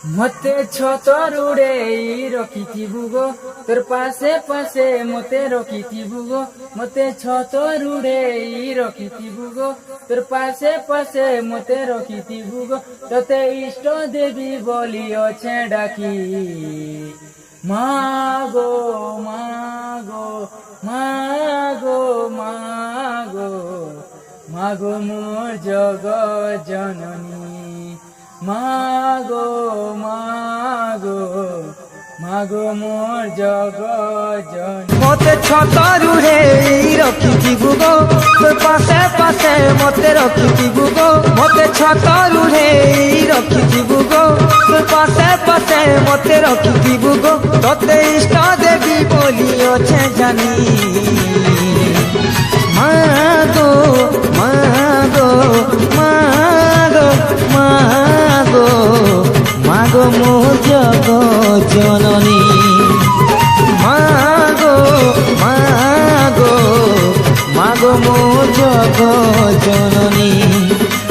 মতে ছতর উড়েই রখিথিবু গো তোর পাশে পাশে মতে রখিথিবু গো মতে ছতর উড়েই রখিথিবু গো তোর পাশে পাশে মতে রখিথিবু গো তোতে ইষ্ট দেবী বলিଅছে ডাকি মাগো মাগো মাগো মাগো মাগো মোর জগৎ জননী মাগো মাগো মাগো মোর জগৎ জননী মতে ছতরুরে রখিথিবু গো তোর পাশে পাশে মতে রখিথিবু গো মতে ছতরুরে রখিথিবু গো তোর পাশে পাশে মতে রখিথিবু গো তোতে ইষ্ট দেবী বলিଅছে জানি মাগো মাগো মাগো মাগো মাগো মোর জগৎ জননী মাগো মাগো মাগো মোর জগৎ জননী।